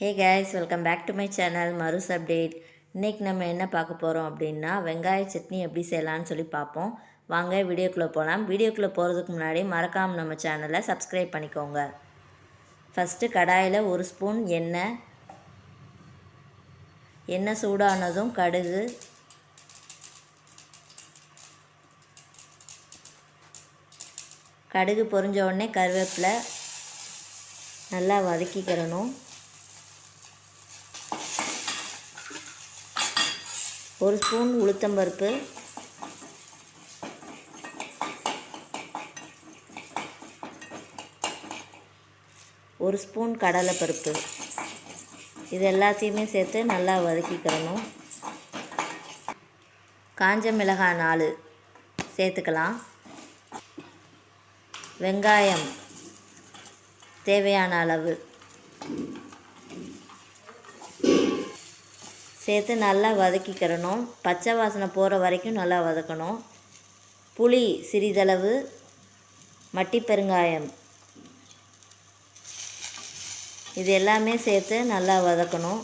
Hey guys, welcome back to my channel மருஸ் update. இன்றைக்கி நம்ம என்ன பார்க்க போகிறோம் அப்படின்னா வெங்காய சட்னி எப்படி செய்யலான்னு சொல்லி பார்ப்போம். வாங்க வீடியோக்குள்ளே போகலாம். வீடியோக்குள்ளே போகிறதுக்கு முன்னாடி மறக்காமல் நம்ம சேனலை சப்ஸ்கிரைப் பண்ணிக்கோங்க. ஃபஸ்ட்டு கடாயில் 1 ஸ்பூன் எண்ணெய் சூடானதும் கடுகு பொரிஞ்ச உடனே கருவேப்பிலை நல்லா வதக்கிக்கிறணும். 1 ஸ்பூன் உளுத்தம்பருப்பு, 1 ஸ்பூன் கடலைப்பருப்பு, இது எல்லாத்தையுமே சேர்த்து நல்லா வதக்கிக்கிறணும். காஞ்ச மிளகாய் 4 சேர்த்துக்கலாம். வெங்காயம் தேவையான அளவு சேர்த்து நல்லா வதக்கிக்கிறணும். பச்சை வாசனை போகிற வரைக்கும் நல்லா வதக்கணும். புளி சிறிதளவு, மட்டி பெருங்காயம், இது எல்லாமே சேர்த்து நல்லா வதக்கணும்.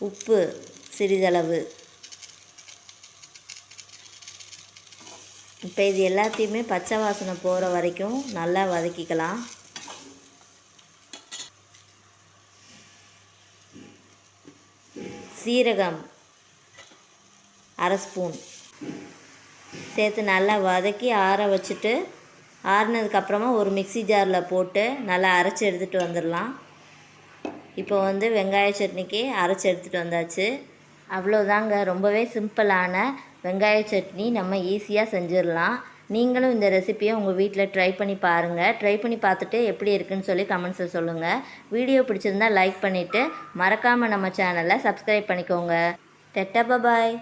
உப்பு சிறிதளவு. இப்போ இது எல்லாத்தையுமே பச்சை வாசனை போகிற வரைக்கும் நல்லா வதக்கிக்கலாம். சீரகம் 1/2 ஸ்பூன் சேர்த்து நல்லா வதக்கி ஆற வச்சுட்டு, ஆறினதுக்கப்புறமா ஒரு மிக்ஸி ஜாரில் போட்டு நல்லா அரைச்சி எடுத்துகிட்டு வந்துடலாம். இப்போ வெங்காய சட்னிக்கு அரைச்சி எடுத்துகிட்டு வந்தாச்சு. அவ்வளோதாங்க, ரொம்பவே சிம்பிளான வெங்காய சட்னி நம்ம ஈஸியாக செஞ்சிடலாம். நீங்களும் இந்த ரெசிப்பியை உங்கள் வீட்டில் ட்ரை பண்ணி பாருங்கள். ட்ரை பண்ணி பார்த்துட்டு எப்படி இருக்குன்னு சொல்லி கமெண்ட்ஸில் சொல்லுங்கள். வீடியோ பிடிச்சிருந்தால் லைக் பண்ணிவிட்டு மறக்காமல் நம்ம சேனலை சப்ஸ்கிரைப் பண்ணிக்கோங்க. டட்டா பாய்.